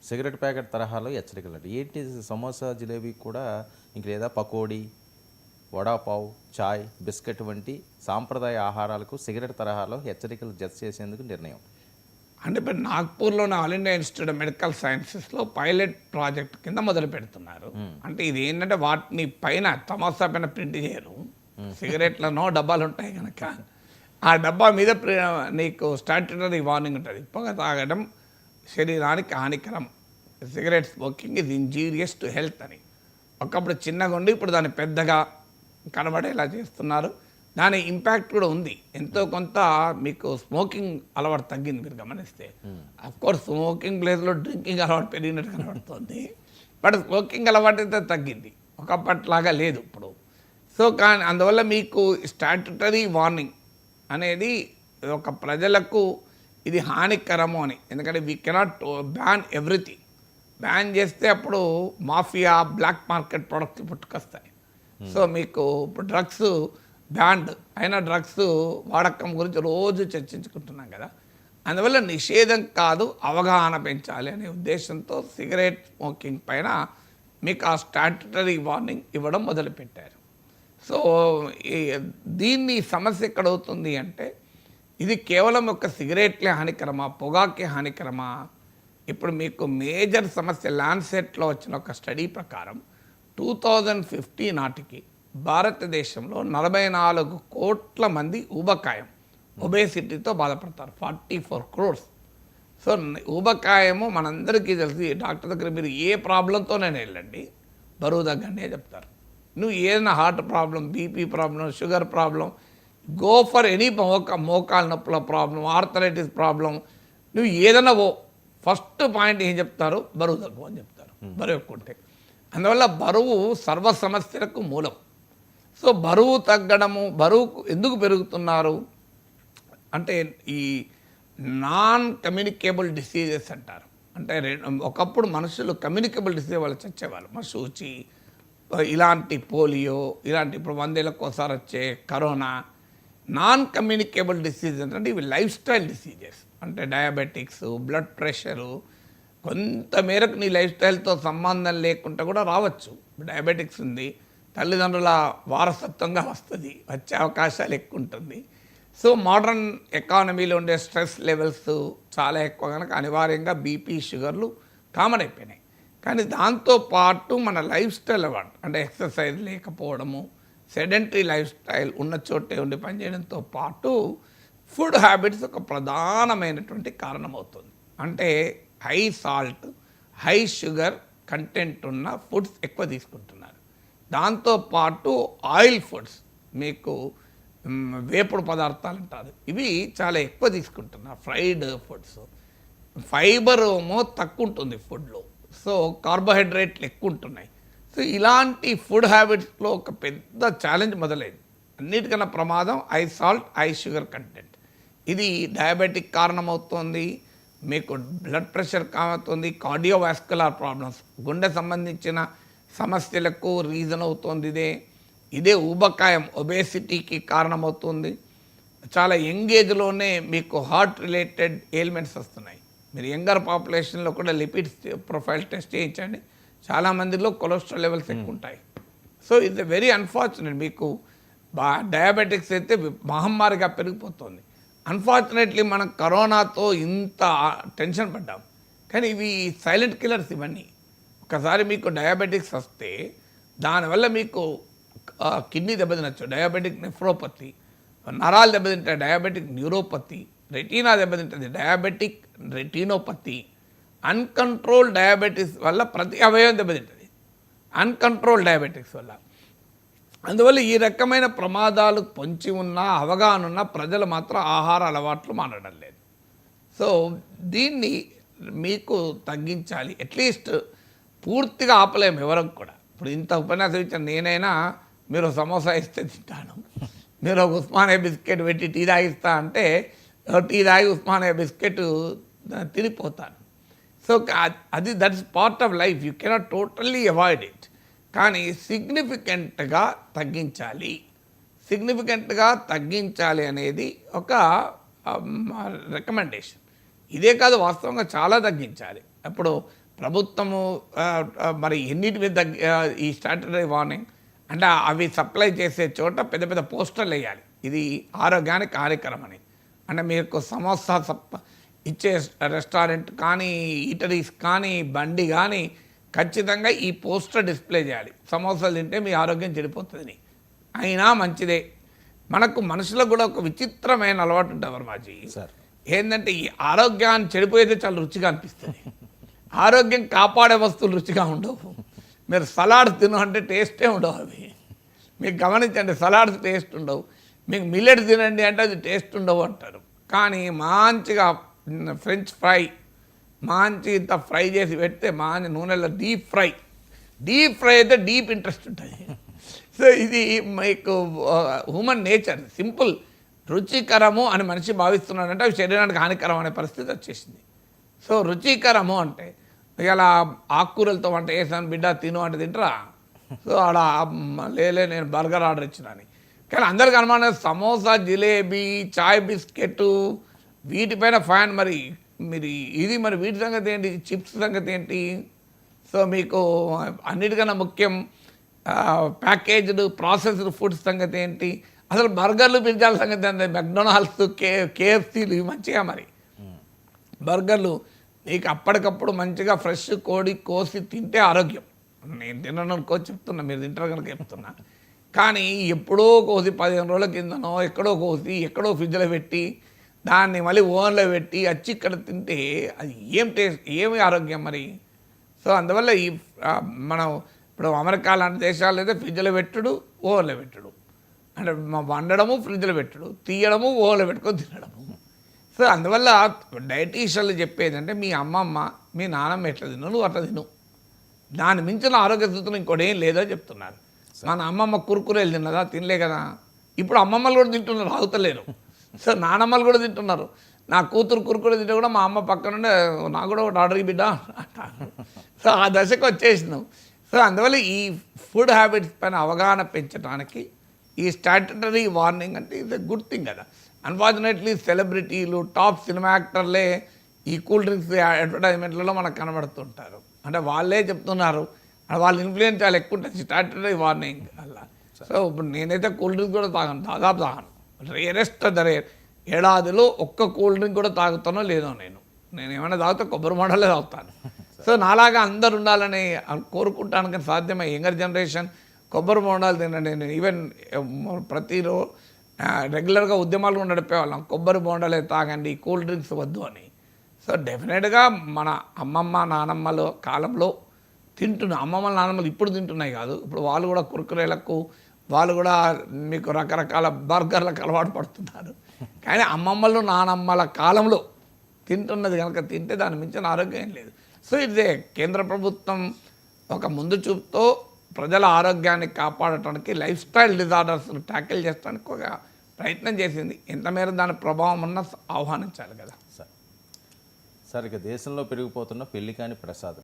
Cigarette packet తరహాలో హెచ్చరికలు అంటే ఏంటి? సమోసా జిలేబీ కూడా ఇంక లేదా పకోడీ, వడాపావ్, చాయ్, బిస్కెట్ వంటి సాంప్రదాయ ఆహారాలకు సిగరెట్ తరహాలో హెచ్చరికలు జత చేసేందుకు నిర్ణయం. అంటే ఇప్పుడు నాగ్పూర్లోని All India Institute of Medical సైన్సెస్లో పైలట్ ప్రాజెక్ట్ కింద మొదలు పెడుతున్నారు. అంటే ఇది ఏంటంటే వాటిని పైన తమాసా పైన ప్రింట్ చేయరు, సిగరెట్లనో డబ్బాలు ఉంటాయి కనుక ఆ డబ్బా మీద నీకు స్టాట్యుటరీ వార్నింగ్ ఉంటుంది. పొగ తాగడం శరీరానికి హానికరం, సిగరెట్ స్మోకింగ్ ఇది ఇంజూరియస్ టు హెల్త్ అని. ఒకప్పుడు చిన్నగా ఉండి ఇప్పుడు దాన్ని పెద్దగా కనబడేలా చేస్తున్నారు. దాని ఇంపాక్ట్ కూడా ఉంది. ఎంతో కొంత మీకు స్మోకింగ్ అలవాటు తగ్గింది మీరు గమనిస్తే. అఫ్కోర్స్ స్మోకింగ్ ప్లేస్లో డ్రింకింగ్ అలవాటు పెరిగినట్టు కనబడుతుంది, బట్ స్మోకింగ్ అలవాటు అయితే తగ్గింది, ఒకప్పట్లాగా లేదు ఇప్పుడు. సో కానీ అందువల్ల మీకు స్టాట్యుటరీ వార్నింగ్ అనేది ఒక ప్రజలకు ఇది హానికరము అని. ఎందుకంటే we cannot ban everything. Ban చేస్తే అప్పుడు మాఫియా, బ్లాక్ మార్కెట్ ప్రొడక్ట్స్ పుట్టుకొస్తాయి. సో మీకు ఇప్పుడు డ్రగ్స్ బ్యాండ్ అయిన డ్రగ్స్ వాడకం గురించి రోజు చర్చించుకుంటున్నాం కదా. అందువల్ల నిషేధం కాదు, అవగాహన పెంచాలి అనే ఉద్దేశంతో సిగరెట్ స్మోకింగ్ పైన మీకు ఆ స్టాట్యుటరీ వార్నింగ్ ఇవ్వడం మొదలుపెట్టారు. సో దీన్ని సమస్య ఎక్కడవుతుంది అంటే ఇది కేవలం ఒక సిగరెట్లే హానికరమా, పొగాకే హానికరమా? ఇప్పుడు మీకు మేజర్ సమస్య ల్యాన్సెట్లో వచ్చిన ఒక స్టడీ ప్రకారం 2050 నాటికి భారతదేశంలో 44 కోట్ల మంది ఊబకాయం, ఒబేసిటీతో బాధపడతారు, 44 crores. సో ఊబకాయము మనందరికీ తెలిసి డాక్టర్ దగ్గర మీరు ఏ ప్రాబ్లంతోనైనా వెళ్ళండి, బరువు తగ్గండి చెప్తారు. నువ్వు ఏదైనా heart problem, BP problem, sugar problem, go for any మోకాళ్ళ నొప్పుల ప్రాబ్లం, ఆర్థరైటిస్ ప్రాబ్లం, నువ్వు ఏదైనా ఫస్ట్ పాయింట్ ఏం చెప్తారు? బరువు తగ్గు అని చెప్తారు, బరువు ఎక్కువ ఉంటే. అందువల్ల బరువు సర్వ సమస్యలకు మూలం. సో బరువు తగ్గడము, బరువు ఎందుకు పెరుగుతున్నారు అంటే ఈ నాన్ కమ్యూనికేబుల్ డిసీజెస్ అంటారు. అంటే ఒకప్పుడు మనుషులు కమ్యూనికేబుల్ డిసీజ్ వాళ్ళు చచ్చేవాళ్ళు, మశూచి ఇలాంటి, పోలియో ఇలాంటి, ఇప్పుడు 100 ఏళ్ళకి ఒకసారి వచ్చే కరోనా. నాన్ కమ్యూనికేబుల్ డిసీజ్ అంటే ఇవి లైఫ్ స్టైల్ డిసీజెస్. అంటే డయాబెటిక్స్, బ్లడ్ ప్రెషరు, కొంతమేరకు నీ లైఫ్ స్టైల్తో సంబంధం లేకుండా కూడా రావచ్చు. డయాబెటిక్స్ ఉంది, తల్లిదండ్రుల వారసత్వంగా వస్తుంది, వచ్చే అవకాశాలు ఎక్కువ ఉంటుంది. సో మోడర్న్ ఎకానమీలో ఉండే స్ట్రెస్ లెవెల్స్ చాలా ఎక్కువ కనుక అనివార్యంగా బీపీ, షుగర్లు కామన్ అయిపోయినాయి. కానీ దాంతోపాటు మన లైఫ్ స్టైల్ అలవాటు, అంటే ఎక్సర్సైజ్ లేకపోవడము, సెడెంటరీ లైఫ్ స్టైల్, ఉన్న చోటే ఉండి పనిచేయడంతో పాటు ఫుడ్ హ్యాబిట్స్ ఒక ప్రధానమైనటువంటి కారణమవుతుంది. అంటే high salt, high sugar content ఉన్న ఫుడ్స్ ఎక్కువ తీసుకుంటున్నారు. దాంతోపాటు ఆయిల్ ఫుడ్స్, మీకు వేపుడు పదార్థాలు అంటారు, ఇవి చాలా ఎక్కువ తీసుకుంటున్నారు. ఫ్రైడ్ ఫుడ్స్, ఫైబర్ ఏమో తక్కువ ఉంటుంది ఫుడ్లో, సో కార్బోహైడ్రేట్లు ఎక్కువ ఉంటున్నాయి. సో ఇలాంటి ఫుడ్ హ్యాబిట్స్లో ఒక పెద్ద ఛాలెంజ్ మొదలైంది. అన్నిటికన్నా ప్రమాదం high salt, high sugar content. ఇది డయాబెటిక్ కారణమవుతుంది, మీకు బ్లడ్ ప్రెషర్ కారణమవుతుంది, కార్డియోవాస్కులర్ ప్రాబ్లమ్స్, గుండె సంబంధించిన సమస్యలకు రీజన్ అవుతుంది. ఇదే ఊబకాయం, ఒబేసిటీకి కారణమవుతుంది. చాలా యంగ్ ఏజ్లోనే మీకు హార్ట్ రిలేటెడ్ ఎయిల్మెంట్స్ వస్తున్నాయి. మీరు యంగర్ పాపులేషన్లో కూడా లిపిడ్స్ ప్రొఫైల్ టెస్ట్ చేయించండి, చాలామందిలో కొలెస్ట్రాల్ లెవెల్స్ ఎక్కువ ఉంటాయి. సో ఇది వెరీ అన్ఫార్చునేట్. మీకు డయాబెటిక్స్ అయితే మహమ్మారిగా పెరిగిపోతుంది. అన్ఫార్చునేట్లీ మనం కరోనాతో ఇంత టెన్షన్ పడ్డాం, కానీ ఇవి సైలెంట్ కిల్లర్స్ ఇవన్నీ. ఒకసారి మీకు డయాబెటిక్స్ వస్తే దానివల్ల మీకు కిడ్నీ దెబ్బతినచ్చు, డయాబెటిక్ నెఫ్రోపతి, నరాలు దెబ్బతింటాయి, డయాబెటిక్ న్యూరోపతి, రెటీనా దెబ్బతింటుంది, డయాబెటిక్ రెటీనోపతి. అన్కంట్రోల్ డయాబెటీస్ వల్ల ప్రతి అవయవం దెబ్బతింటుంది, అన్కంట్రోల్ డయాబెటిక్స్ వల్ల. అందువల్ల ఈ రకమైన ప్రమాదాలు పొంచి ఉన్న, అవగాహన ఉన్న ప్రజలు మాత్రం ఆహార అలవాట్లు మానడం లేదు. సో దీన్ని మీకు తగ్గించాలి. అట్లీస్ట్ పూర్తిగా ఆపలేము ఎవరం కూడా. ఇప్పుడు ఇంత ఉపన్యాసం ఇచ్చిన నేనైనా మీరు సమోసా ఇస్తే తింటాను, మీరు ఒక ఉస్మానియా బిస్కెట్ పెట్టి టీ తాగిస్తా అంటే టీ తాగి ఉస్మానియా బిస్కెట్ తినిపోతాను. సో అది that's part of life, you cannot totally avoid it. కానీ సిగ్నిఫికెంట్గా తగ్గించాలి అనేది ఒక రికమెండేషన్. ఇదే కాదు, వాస్తవంగా చాలా తగ్గించాలి. అప్పుడు ప్రభుత్వము మరి ఎన్నిటి మీద ఈ స్టాట్యుటరీ వార్నింగ్ అంటే అవి సప్లై చేసే చోట పెద్ద పెద్ద పోస్టర్లు వేయాలి, ఇది ఆరోగ్యానికి హానికరం అని. అంటే మీకు సమోసా ఇచ్చే రెస్టారెంట్ కానీ ఈటరీస్ కానీ బండి కానీ ఖచ్చితంగా ఈ పోస్టర్ డిస్ప్లే చేయాలి, సమోసాలు తింటే మీ ఆరోగ్యం చెడిపోతుందని. అయినా మంచిదే. మనకు మనుషులకు కూడా ఒక విచిత్రమైన అలవాటు ఉంటుంది వర్మాజీ, ఏంటంటే ఈ ఆరోగ్యాన్ని చెడిపోయేది చాలా రుచిగా అనిపిస్తుంది. ఆరోగ్యం కాపాడే వస్తువులు రుచిగా ఉండవు. మీరు సలాడ్స్ తిను అంటే టేస్టే ఉండవు అవి. మీకు గమనించండి, సలాడ్స్ టేస్ట్ ఉండవు. మీకు మిల్లెట్స్ తినండి అంటే అది టేస్ట్ ఉండవు అంటారు. కానీ మంచిగా ఫ్రెంచ్ ఫ్రై మంచి ఇంత ఫ్రై చేసి పెడితే మంచి నూనెలో డీప్ ఫ్రై అయితే డీప్ ఇంట్రెస్ట్ ఉంటుంది. సో ఇది మీకు హ్యూమన్ నేచర్, సింపుల్. రుచికరము అని మనిషి భావిస్తున్నాడంటే అవి శరీరానికి హానికరం అనే పరిస్థితి వచ్చేసింది. సో రుచికరము అంటే ఇలా ఆకుకూరలతో వంట వేసాను బిడ్డ తిను అంటే తింటరా? సో ఆడ లేలే నేను బర్గర్ ఆర్డర్ ఇచ్చినాను. కానీ అందరికి అనుమానం సమోసా, జిలేబీ, చాయ్ బిస్కెట్ వీటిపైన ఫ్యాన్. మరి మీరు ఇది మరి వీటి సంగతి ఏంటి, చిప్స్ సంగతి ఏంటి? సో మీకు అన్నిటికన్నా ముఖ్యం ప్యాకేజ్డ్ ప్రాసెస్డ్ ఫుడ్స్ సంగతి ఏంటి? అసలు బర్గర్లు, పిజ్జాల సంగతి ఏంటి? మెక్డొనాల్డ్స్, కేఎఫ్సీలు ఇవి మంచిగా మరి బర్గర్లు నీకు అప్పటికప్పుడు మంచిగా ఫ్రెష్ కోడి కోసి తింటే ఆరోగ్యం. నేను తినను చెప్తున్నా, మీరు తింటారు కనుక చెప్తున్నా. కానీ ఎప్పుడో కోసి 15 రోజుల కిందనో ఎక్కడో కోసి ఎక్కడో ఫ్రిడ్జ్లో పెట్టి దాన్ని మళ్ళీ ఓవెన్లో పెట్టి వచ్చి ఇక్కడ తింటే అది ఏం టేస్ట్, ఏమి ఆరోగ్యం మరి? సో అందువల్ల ఈ మనం ఇప్పుడు అమెరికా లాంటి దేశాలు అయితే ఫ్రిడ్జ్లో పెట్టుడు, ఓవెన్లో పెట్టుడు, అంటే వండడము ఫ్రిడ్జ్లో పెట్టుడు, తీయడము ఓవెన్లో పెట్టుకొని తినడము. సో అందువల్ల డైటీషియన్లు చెప్పేది అంటే మీ అమ్మమ్మ మీ నాన్నమ్మ ఎట్లా తిను నువ్వు అట్లా తిను, దాని మించిన ఆరోగ్య స్థితులు ఇంకోటి ఏం లేదో చెప్తున్నారు. మన అమ్మమ్మ కురుకురేలు తిన్నదా? తినలే కదా. ఇప్పుడు అమ్మమ్మలు కూడా తింటున్నారు, ఆగుతలేరు. సో నానమ్మలు కూడా తింటున్నారు. నా కూతురు కురుకురే తింటే కూడా మా అమ్మ పక్కనుండే నాకు కూడా ఒకటి ఆర్డర్ బిడ్డ అంటారు. సో ఆ దశకు వచ్చేసినాం. సో అందువల్ల ఈ ఫుడ్ హ్యాబిట్స్ పైన అవగాహన పెంచడానికి ఈ స్టాట్యుటరీ వార్నింగ్ అంటే ఇది గుడ్ థింగ్ కదా. అన్ఫార్చునేట్లీ సెలబ్రిటీలు, టాప్ సినిమా యాక్టర్లే ఈ కూల్ డ్రింక్స్ అడ్వర్టైజ్మెంట్లలో మనకు కనబడుతుంటారు. అంటే వాళ్ళే చెప్తున్నారు, వాళ్ళ ఇన్ఫ్లుయెన్స్ చాలా ఎక్కువ ఉంటుంది స్టాట్యుటరీ వార్నింగ్ అలా. సో ఇప్పుడు నేనైతే కూల్ డ్రింక్స్ కూడా తాగను, దాదాపు తాగను. Rarest the rare. ఏడాదిలో ఒక్క కూల్ డ్రింక్ కూడా తాగుతానో లేదో నేను ఏమైనా తాగితే కొబ్బరి బొండాలే తాగుతాను. సో నాలాగా అందరు ఉండాలని కోరుకుంటాను, కానీ సాధ్యమే. యంగర్ జనరేషన్ కొబ్బరి బొండాలు తినండి. నేను ఈవెన్ ప్రతిరోజు రెగ్యులర్గా ఉద్యమాలు కూడా నడిపేవాళ్ళం, కొబ్బరి బొండాలే తాగండి, కూల్ డ్రింక్స్ వద్దు అని. సో డెఫినెట్గా మన అమ్మమ్మ నానమ్మల కాలంలో అమ్మమ్మల నానమ్మలు ఇప్పుడు తింటున్నాయి కాదు, ఇప్పుడు వాళ్ళు కూడా కురుకురేలకు, వాళ్ళు కూడా మీకు రకరకాల బర్గర్లకు అలవాటు పడుతున్నారు. కానీ అమ్మమ్మలు నానమ్మల కాలంలో తింటున్నది కనుక తింటే దాని మించిన ఆరోగ్యం ఏం లేదు. సో ఇదే కేంద్ర ప్రభుత్వం ఒక ముందు చూపుతో ప్రజల ఆరోగ్యాన్ని కాపాడటానికి లైఫ్ స్టైల్ డిజార్డర్స్ను ట్యాకిల్ చేయడానికి ఒక ప్రయత్నం చేసింది. ఎంత మేర దాని ప్రభావం ఉన్నా ఆహ్వానించాలి కదా. సార్ ఇక దేశంలో పెరిగిపోతున్న పెళ్లి కాని ప్రసాదం